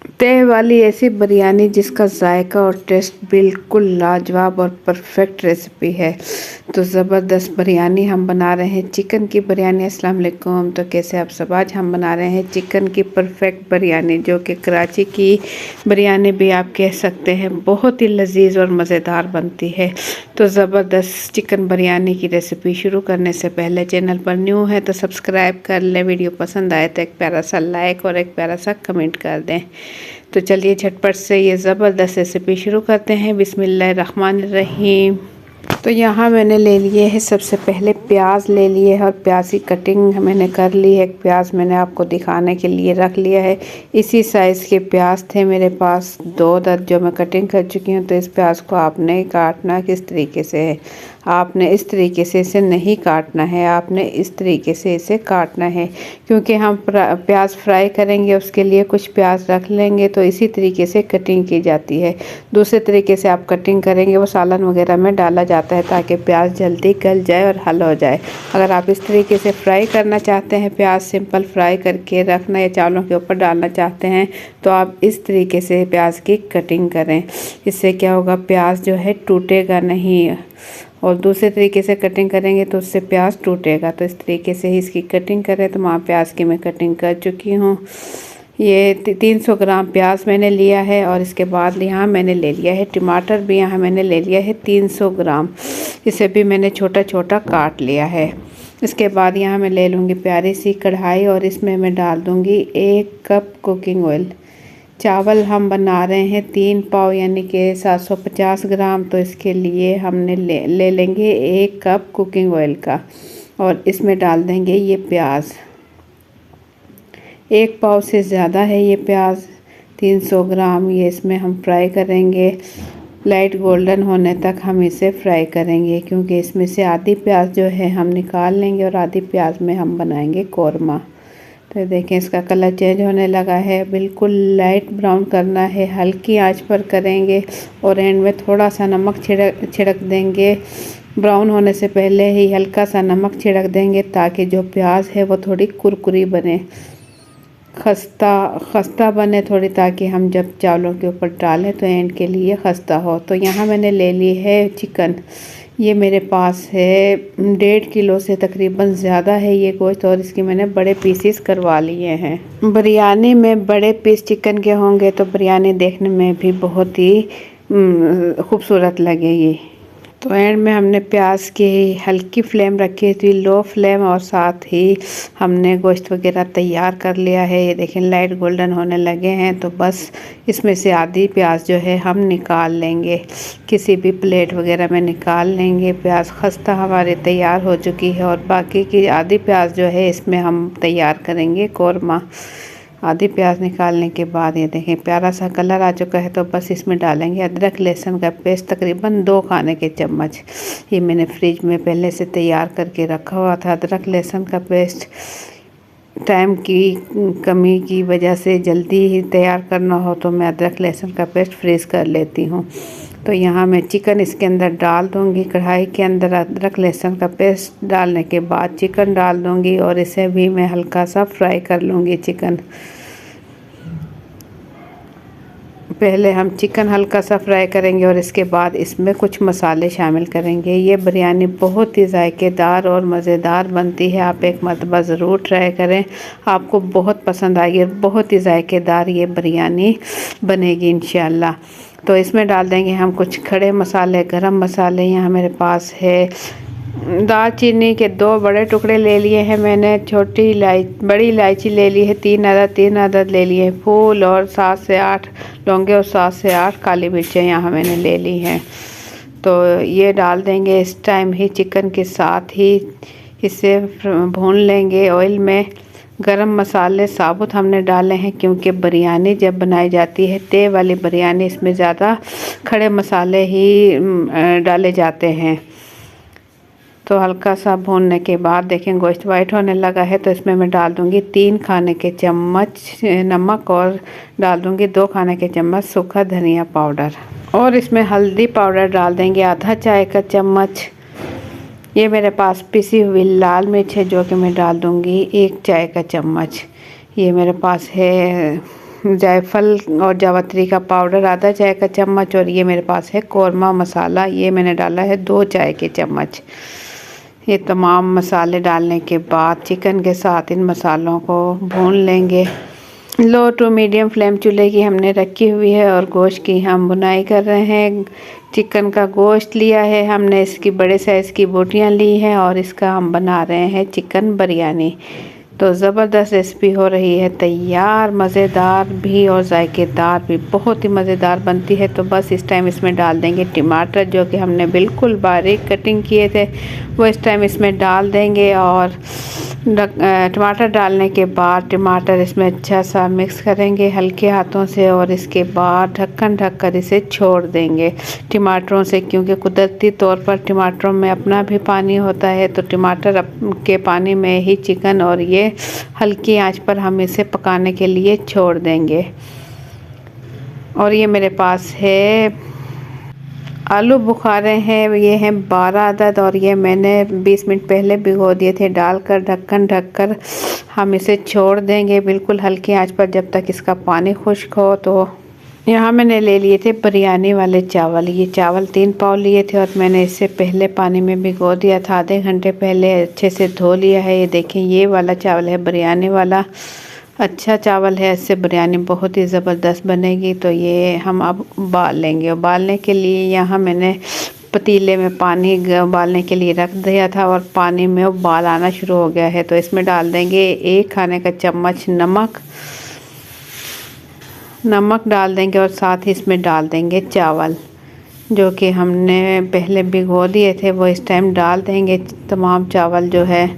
तह वाली ऐसी बिरयानी जिसका जायका और टेस्ट बिल्कुल लाजवाब और परफेक्ट रेसिपी है। तो ज़बरदस्त बिरयानी हम बना रहे हैं, चिकन की बिरयानी। अस्सलाम वालेकुम। तो कैसे आप सब? आज हम बना रहे हैं चिकन की परफेक्ट बिरयानी, जो कि कराची की बिरयानी भी आप कह सकते हैं। बहुत ही लजीज और मज़ेदार बनती है। तो ज़बरदस्त चिकन बिरयानी की रेसिपी शुरू करने से पहले चैनल पर न्यू है तो सब्सक्राइब कर लें। वीडियो पसंद आए तो एक प्यारा सा लाइक और एक प्यारा सा कमेंट कर दें। तो चलिए झटपट से ये ज़बरदस्त रेसिपी शुरू करते हैं। बिस्मिल्लाहिर्रहमानिर्रहीम। तो यहाँ मैंने ले लिए है, सबसे पहले प्याज ले लिए है और प्याज की कटिंग मैंने कर ली है। एक प्याज मैंने आपको दिखाने के लिए रख लिया है। इसी साइज़ के प्याज थे मेरे पास, 2 दर्ज, जो मैं कटिंग कर चुकी हूँ। तो इस प्याज को आपने काटना किस तरीके से है, आपने इस तरीके से इसे नहीं काटना है, आपने इस तरीके से इसे काटना है। क्योंकि हम प्याज फ्राई करेंगे, उसके लिए कुछ प्याज रख लेंगे। तो इसी तरीके से कटिंग की जाती है। दूसरे तरीके से आप कटिंग करेंगे वो सालन वगैरह में डाला जाता है ताकि प्याज जल्दी गल जाए और हल हो जाए। अगर आप इस तरीके से फ्राई करना चाहते हैं, प्याज सिंपल फ्राई करके रखना या चावलों के ऊपर डालना चाहते हैं, तो आप इस तरीके से प्याज की कटिंग करें। इससे क्या होगा, प्याज जो है टूटेगा नहीं। और दूसरे तरीके से कटिंग करेंगे तो उससे प्याज टूटेगा। तो इस तरीके से ही इसकी कटिंग करें। तो वहाँ प्याज की मैं कटिंग कर चुकी हूँ। ये 300 ग्राम प्याज मैंने लिया है। और इसके बाद यहाँ मैंने ले लिया है टमाटर भी, यहाँ मैंने ले लिया है 300 ग्राम। इसे भी मैंने छोटा छोटा काट लिया है। इसके बाद यहाँ मैं ले लूँगी प्यारी सी कढ़ाई और इसमें मैं डाल दूँगी 1 कप कुकिंग ऑयल। चावल हम बना रहे हैं 3 पाव यानी कि 750 ग्राम। तो इसके लिए हमने ले लेंगे 1 कप कुकिंग ऑयल का और इसमें डाल देंगे ये प्याज। 1 पाव से ज़्यादा है ये प्याज, 300 ग्राम। ये इसमें हम फ्राई करेंगे, लाइट गोल्डन होने तक हम इसे फ्राई करेंगे। क्योंकि इसमें से आधी प्याज जो है हम निकाल लेंगे और आधी प्याज में हम बनाएंगे कौरमा। तो देखें इसका कलर चेंज होने लगा है, बिल्कुल लाइट ब्राउन करना है, हल्की आंच पर करेंगे। और एंड में थोड़ा सा नमक छिड़क देंगे। ब्राउन होने से पहले ही हल्का सा नमक छिड़क देंगे ताकि जो प्याज है वो थोड़ी कुरकुरी बने, खस्ता बने थोड़ी, ताकि हम जब चावलों के ऊपर डालें तो एंड के लिए खस्ता हो। तो यहाँ मैंने ले ली है चिकन। ये मेरे पास है 1.5 किलो से तकरीबन ज़्यादा है ये गोश्त। और इसकी मैंने बड़े पीसेस करवा लिए हैं। बिरयानी में बड़े पीस चिकन के होंगे तो बिरयानी देखने में भी बहुत ही खूबसूरत लगेगी। तो एंड में हमने प्याज की हल्की फ्लेम रखी थी, लो फ्लेम, और साथ ही हमने गोश्त वगैरह तैयार कर लिया है। ये देखें लाइट गोल्डन होने लगे हैं। तो बस इसमें से आधी प्याज जो है हम निकाल लेंगे, किसी भी प्लेट वगैरह में निकाल लेंगे। प्याज खस्ता हमारी तैयार हो चुकी है और बाकी की आधी प्याज जो है इसमें हम तैयार करेंगे कौरमा। आधी प्याज निकालने के बाद ये देखें प्यारा सा कलर आ चुका है। तो बस इसमें डालेंगे अदरक लहसुन का पेस्ट, तकरीबन 2 खाने के चम्मच। ये मैंने फ्रिज में पहले से तैयार करके रखा हुआ था। अदरक लहसुन का पेस्ट टाइम की कमी की वजह से जल्दी ही तैयार करना हो तो मैं अदरक लहसुन का पेस्ट फ्रीज़ कर लेती हूँ। तो यहाँ मैं चिकन इसके अंदर डाल दूँगी। कढ़ाई के अंदर अदरक लहसुन का पेस्ट डालने के बाद चिकन डाल दूँगी और इसे भी मैं हल्का सा फ्राई कर लूँगी। चिकन पहले हम चिकन हल्का सा फ्राई करेंगे और इसके बाद इसमें कुछ मसाले शामिल करेंगे। ये बिरयानी बहुत ही जायकेदार और मज़ेदार बनती है। आप एक मरतबा ज़रूर ट्राई करें, आपको बहुत पसंद आएगी और बहुत ही जायकेदार ये बिरयानी बनेगी इंशाल्लाह। तो इसमें डाल देंगे हम कुछ खड़े मसाले, गरम मसाले। यहाँ मेरे पास है दालचीनी के 2 बड़े टुकड़े ले लिए हैं मैंने। बड़ी इलायची ले ली है 3 अदद ले लिए फूल, और 7 से 8 लौंगे और 7 से 8 काली मिर्चें यहाँ मैंने ले ली हैं। तो ये डाल देंगे इस टाइम ही चिकन के साथ ही इसे भून लेंगे ऑयल में। गरम मसाले साबुत हमने डाले हैं क्योंकि बिरयानी जब बनाई जाती है तय वाली बिरयानी, इसमें ज़्यादा खड़े मसाले ही डाले जाते हैं। तो हल्का सा भूनने के बाद देखें गोश्त वाइट होने लगा है। तो इसमें मैं डाल दूंगी 3 खाने के चम्मच नमक और डाल दूंगी 2 खाने के चम्मच सूखा धनिया पाउडर। और इसमें हल्दी पाउडर डाल देंगे आधा चाय का चम्मच। ये मेरे पास पिसी हुई लाल मिर्च है जो कि मैं डाल दूंगी 1 चाय का चम्मच। ये मेरे पास है जायफल और जावित्री का पाउडर आधा चाय का चम्मच, और ये मेरे पास है कौरमा मसाला, ये मैंने डाला है 2 चाय के चम्मच। ये तमाम मसाले डालने के बाद चिकन के साथ इन मसालों को भून लेंगे। लो टू मीडियम फ्लेम चूल्हे की हमने रखी हुई है और गोश्त की हम भुनाई कर रहे हैं। चिकन का गोश्त लिया है हमने, इसकी बड़े साइज़ की बोटियां ली हैं और इसका हम बना रहे हैं चिकन बिरयानी। तो ज़बरदस्त रेसिपी हो रही है तैयार, मज़ेदार भी और जायकेदार भी, बहुत ही मज़ेदार बनती है। तो बस इस टाइम इसमें डाल देंगे टमाटर, जो कि हमने बिल्कुल बारीक कटिंग किए थे, वो इस टाइम इसमें डाल देंगे। और टमाटर डालने के बाद टमाटर इसमें अच्छा सा मिक्स करेंगे हल्के हाथों से, और इसके बाद ढक्कन ढककर इसे छोड़ देंगे टमाटरों से, क्योंकि कुदरती तौर पर टमाटरों में अपना भी पानी होता है। तो टमाटर के पानी में ही चिकन, और ये हल्की आंच पर हम इसे पकाने के लिए छोड़ देंगे। और ये मेरे पास है आलू बुखारे हैं, ये हैं 12 अदद, और ये मैंने 20 मिनट पहले भिगो दिए थे। डालकर ढक्कन ढककर हम इसे छोड़ देंगे बिल्कुल हल्की आंच पर जब तक इसका पानी खुश्क हो। तो यहाँ मैंने ले लिए थे बिरयानी वाले चावल, ये चावल 3 पाव लिए थे और मैंने इससे पहले पानी में भिगो दिया था, आधे घंटे पहले अच्छे से धो लिया है। ये देखें, ये वाला चावल है बिरयानी वाला, अच्छा चावल है, इससे बिरयानी बहुत ही ज़बरदस्त बनेगी। तो ये हम अब उबाल लेंगे। उबालने के लिए यहाँ मैंने पतीले में पानी उबालने के लिए रख दिया था और पानी में उबाल आना शुरू हो गया है। तो इसमें डाल देंगे 1 खाने का चम्मच नमक डाल देंगे, और साथ ही इसमें डाल देंगे चावल जो कि हमने पहले भिगो दिए थे, वो इस टाइम डाल देंगे। तमाम चावल जो है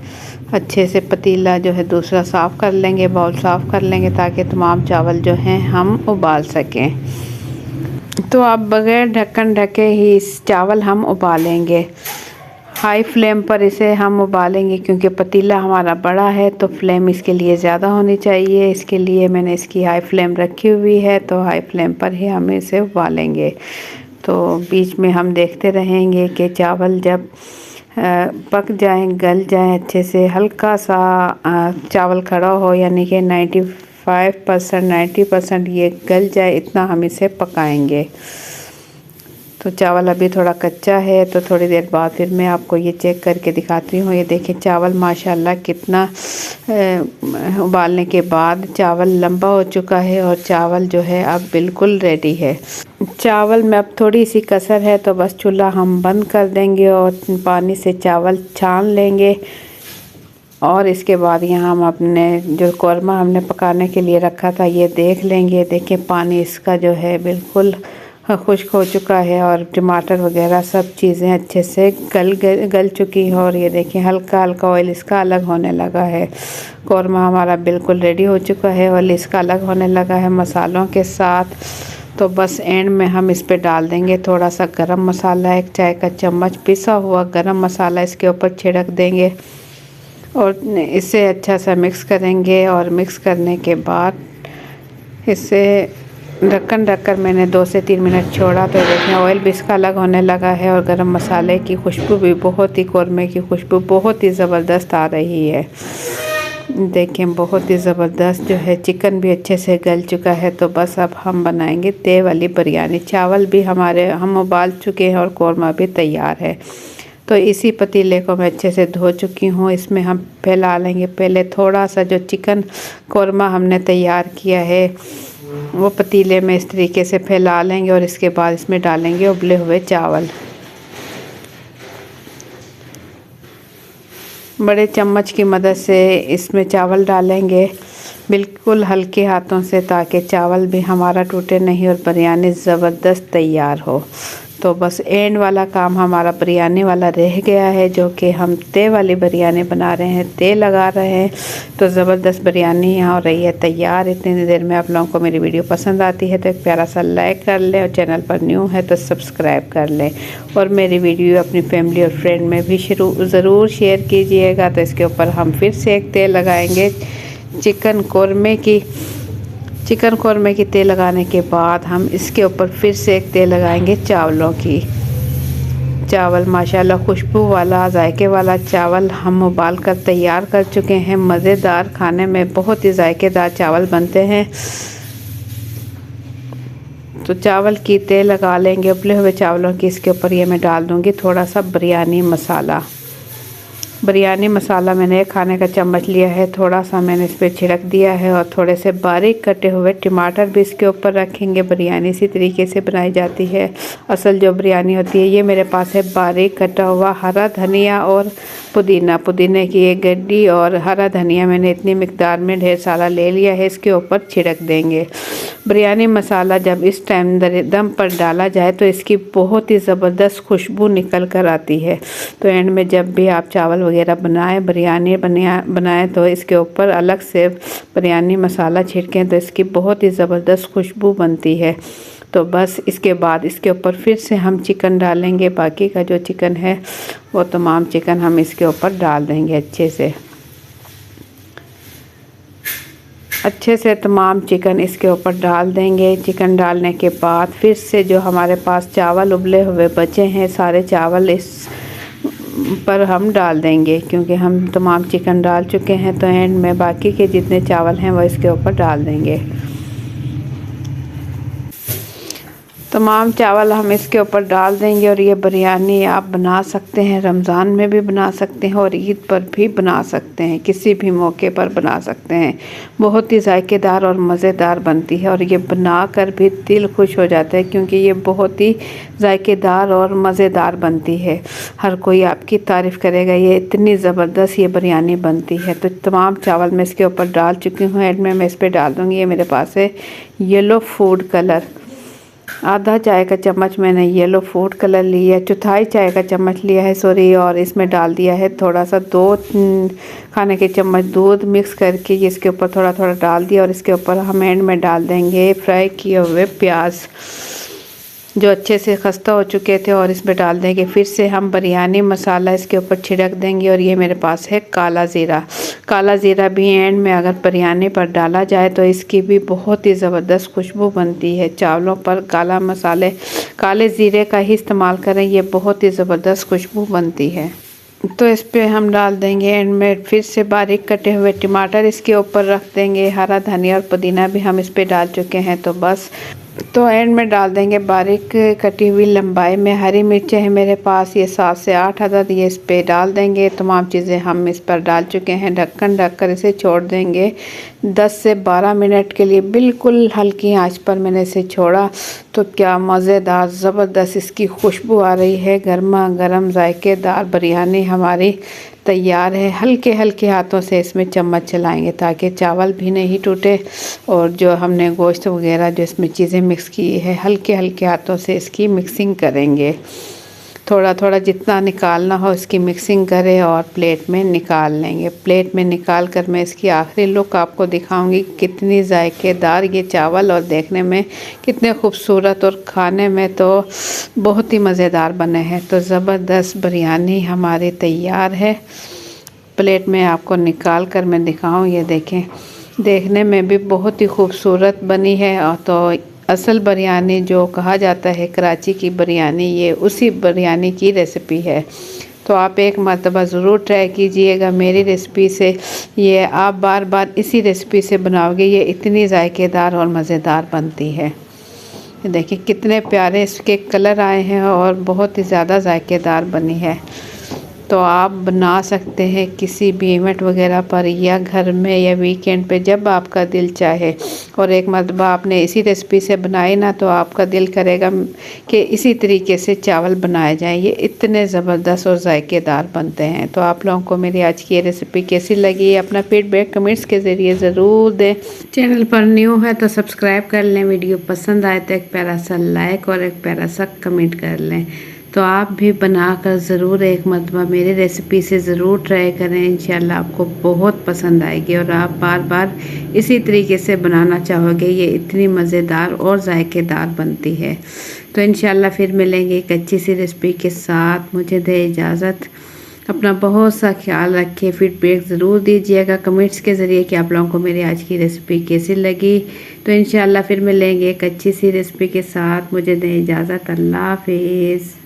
अच्छे से पतीला जो है दूसरा साफ़ कर लेंगे, बाउल साफ़ कर लेंगे, ताकि तमाम चावल जो हैं हम उबाल सकें। तो अब बग़ैर ढक्कन ढके ही इस चावल हम उबालेंगे, हाई फ्लेम पर इसे हम उबालेंगे, क्योंकि पतीला हमारा बड़ा है तो फ्लेम इसके लिए ज़्यादा होनी चाहिए। इसके लिए मैंने इसकी हाई फ्लेम रखी हुई है, तो हाई फ्लेम पर ही हम इसे उबालेंगे। तो बीच में हम देखते रहेंगे कि चावल जब पक जाएं, गल जाएं अच्छे से, हल्का सा चावल खड़ा हो, यानी कि 95% 90% ये गल जाए, इतना हम इसे पकाएंगे। तो चावल अभी थोड़ा कच्चा है, तो थोड़ी देर बाद फिर मैं आपको ये चेक करके दिखाती हूँ। ये देखें चावल माशाल्लाह कितना उबालने के बाद चावल लंबा हो चुका है, और चावल जो है अब बिल्कुल रेडी है। चावल में अब थोड़ी सी कसर है, तो बस चूल्हा हम बंद कर देंगे और पानी से चावल छान लेंगे। और इसके बाद यहाँ हम अपने जो कौरमा हमने पकाने के लिए रखा था ये देख लेंगे। देखें पानी इसका जो है बिल्कुल खुश्क हो चुका है, और टमाटर वगैरह सब चीज़ें अच्छे से गल चुकी हैं। और ये देखें हल्का हल्का ऑयल इसका अलग होने लगा है। कौरमा हमारा बिल्कुल रेडी हो चुका है, ऑयल इसका अलग होने लगा है मसालों के साथ। तो बस एंड में हम इस पे डाल देंगे थोड़ा सा गरम मसाला, 1 चाय का चम्मच पिसा हुआ गरम मसाला इसके ऊपर छिड़क देंगे, और इसे अच्छा सा मिक्स करेंगे। और मिक्स करने के बाद इसे ढक्कन ढककर मैंने 2 से 3 मिनट छोड़ा। तो देखें ऑयल भी इसका अलग होने लगा है, और गरम मसाले की खुशबू भी बहुत ही, कौरमे की खुशबू बहुत ही ज़बरदस्त आ रही है। देखें बहुत ही ज़बरदस्त जो है, चिकन भी अच्छे से गल चुका है। तो बस अब हम बनाएंगे तय वाली बिरयानी। चावल भी हम उबाल चुके हैं और कौरमा भी तैयार है। तो इसी पतीले को मैं अच्छे से धो चुकी हूँ, इसमें हम फैला लेंगे। पहले थोड़ा सा जो चिकन कौरमा हमने तैयार किया है वो पतीले में इस तरीके से फैला लेंगे, और इसके बाद इसमें डालेंगे उबले हुए चावल। बड़े चम्मच की मदद से इसमें चावल डालेंगे बिल्कुल हल्के हाथों से, ताकि चावल भी हमारा टूटे नहीं और बिरयानी ज़बरदस्त तैयार हो। तो बस एंड वाला काम हमारा बिरयानी वाला रह गया है, जो कि हम तय वाली बिरयानी बना रहे हैं, तय लगा रहे हैं। तो ज़बरदस्त बिरयानी यहाँ हो रही है तैयार। इतनी देर में आप लोगों को मेरी वीडियो पसंद आती है तो एक प्यारा सा लाइक कर लें, और चैनल पर न्यू है तो सब्सक्राइब कर लें, और मेरी वीडियो अपनी फैमिली और फ्रेंड में भी ज़रूर शेयर कीजिएगा। तो इसके ऊपर हम फिर से एक तय लगाएँगे चिकन कौरमे की तेल लगाने के बाद हम इसके ऊपर फिर से एक तेल लगाएंगे चावलों की। चावल माशाल्लाह खुशबू वाला, जायके वाला चावल हम उबाल कर तैयार कर चुके हैं। मज़ेदार, खाने में बहुत ही जायकेदार चावल बनते हैं। तो चावल की तय लगा लेंगे उबले हुए चावलों की। इसके ऊपर ये मैं डाल दूँगी थोड़ा सा बिरयानी मसाला। बिरयानी मसाला मैंने 1 खाने का चम्मच लिया है, थोड़ा सा मैंने इस पर छिड़क दिया है और थोड़े से बारीक कटे हुए टमाटर भी इसके ऊपर रखेंगे। बिरयानी इसी तरीके से बनाई जाती है। असल जो बिरयानी होती है, ये मेरे पास है बारीक कटा हुआ हरा धनिया और पुदीना। पुदीने की 1 गड्डी और हरा धनिया मैंने इतनी मिकदार में ढेर सारा ले लिया है, इसके ऊपर छिड़क देंगे। बिरयानी मसाला जब इस टाइम दम पर डाला जाए तो इसकी बहुत ही ज़बरदस्त खुशबू निकल कर आती है। तो एंड में जब भी आप चावल वगैरह बनाएं, बिरयानी बनाएं तो इसके ऊपर अलग से बिरयानी मसाला छिड़कें तो इसकी बहुत ही ज़बरदस्त खुशबू बनती है। तो बस इसके बाद इसके ऊपर फिर से हम चिकन डालेंगे। बाकी का जो चिकन है वो तमाम चिकन हम इसके ऊपर डाल देंगे अच्छे से तमाम चिकन इसके ऊपर डाल देंगे। चिकन डालने के बाद फिर से जो हमारे पास चावल उबले हुए बचे हैं, सारे चावल इस पर हम डाल देंगे, क्योंकि हम तमाम चिकन डाल चुके हैं। तो एंड में बाकी के जितने चावल हैं वो इसके ऊपर डाल देंगे। तमाम चावल हम इसके ऊपर डाल देंगे। और ये बिरयानी आप बना सकते हैं, रमज़ान में भी बना सकते हैं और ईद पर भी बना सकते हैं, किसी भी मौके पर बना सकते हैं। बहुत ही जायकेदार और मज़ेदार बनती है और ये बना कर भी दिल खुश हो जाता है, क्योंकि ये बहुत ही जायकेदार और मज़ेदार बनती है। हर कोई आपकी तारीफ़ करेगा, ये इतनी ज़बरदस्त ये बिरयानी बनती है। तो तमाम चावल मैं इसके ऊपर डाल चुकी हूँ। एंड में मैं इस पर डाल दूँगी, ये मेरे पास है येलो फूड कलर। आधा चाय का चम्मच मैंने येलो फूड कलर लिया है, चौथाई चाय का चम्मच लिया है सॉरी, और इसमें डाल दिया है थोड़ा सा 2 खाने के चम्मच दूध मिक्स करके इसके ऊपर थोड़ा थोड़ा डाल दिया। और इसके ऊपर हम एंड में डाल देंगे फ्राई किए हुए प्याज जो अच्छे से खस्ता हो चुके थे, और इसमें डाल देंगे फिर से हम बिरयानी मसाला इसके ऊपर छिड़क देंगे। और ये मेरे पास है काला ज़ीरा। काला ज़ीरा भी एंड में अगर बिरयानी पर डाला जाए तो इसकी भी बहुत ही ज़बरदस्त खुशबू बनती है। चावलों पर काले ज़ीरे का ही इस्तेमाल करें, ये बहुत ही ज़बरदस्त खुशबू बनती है। तो इस पे हम डाल देंगे एंड में फिर से बारीक कटे हुए टमाटर इसके ऊपर रख देंगे। हरा धनिया और पुदीना भी हम इस पे डाल चुके हैं। तो बस तो एंड में डाल देंगे बारीक कटी हुई लंबाई में हरी मिर्चें हैं मेरे पास, ये 7 से 8 अदद, ये इस पे डाल देंगे। तमाम चीज़ें हम इस पर डाल चुके हैं। ढक्कन ढककर इसे छोड़ देंगे 10 से 12 मिनट के लिए। बिल्कुल हल्की आंच पर मैंने इसे छोड़ा तो क्या मज़ेदार ज़बरदस्त इसकी खुशबू आ रही है। गर्मा गर्म जायकेदार बिरयानी हमारी तैयार है। हल्के हल्के हाथों से इसमें चम्मच चलाएंगे ताकि चावल भी नहीं टूटे, और जो हमने गोश्त वगैरह जो इसमें चीज़ें मिक्स की है हल्के हल्के हाथों से इसकी मिक्सिंग करेंगे। थोड़ा थोड़ा जितना निकालना हो इसकी मिक्सिंग करें और प्लेट में निकाल लेंगे। प्लेट में निकाल कर मैं इसकी आखिरी लुक आपको दिखाऊंगी, कितनी जायकेदार ये चावल और देखने में कितने खूबसूरत और खाने में तो बहुत ही मज़ेदार बने हैं। तो ज़बरदस्त बिरयानी हमारी तैयार है। प्लेट में आपको निकाल कर मैं दिखाऊँ, ये देखें, देखने में भी बहुत ही खूबसूरत बनी है। और तो असल बिरयानी जो कहा जाता है कराची की बिरयानी, ये उसी बिरयानी की रेसिपी है। तो आप एक मर्तबा ज़रूर ट्राई कीजिएगा मेरी रेसिपी से। ये आप बार बार इसी रेसिपी से बनाओगे, ये इतनी जायकेदार और मज़ेदार बनती है। देखिए कितने प्यारे इसके कलर आए हैं और बहुत ही ज़्यादा जायकेदार बनी है। तो आप बना सकते हैं किसी भी इवेंट वगैरह पर या घर में या वीकेंड पे जब आपका दिल चाहे। और एक मरतबा आपने इसी रेसिपी से बनाई ना तो आपका दिल करेगा कि इसी तरीके से चावल बनाए जाएं। ये इतने ज़बरदस्त और जायकेदार बनते हैं। तो आप लोगों को मेरी आज की ये रेसिपी कैसी लगी, अपना फीडबैक कमेंट्स के ज़रिए ज़रूर दें। चैनल पर न्यू है तो सब्सक्राइब कर लें, वीडियो पसंद आए तो एक प्यारा सा लाइक और एक प्यारा सा कमेंट कर लें। तो आप भी बनाकर ज़रूर एक मरतबा मेरी रेसिपी से ज़रूर ट्राई करें, इंशाल्लाह आपको बहुत पसंद आएगी और आप बार बार इसी तरीके से बनाना चाहोगे। ये इतनी मज़ेदार और जायकेदार बनती है। तो इंशाल्लाह फिर मिलेंगे एक अच्छी सी रेसिपी के साथ। मुझे दे इजाज़त, अपना बहुत सा ख्याल रखिए। फीडबैक ज़रूर दीजिएगा कमेंट्स के ज़रिए कि आप लोगों को मेरी आज की रेसिपी कैसी लगी। तो इंशाल्लाह फिर मिलेंगे एक अच्छी सी रेसिपी के साथ। मुझे दे इजाज़त, अल्लाह हाफिज़।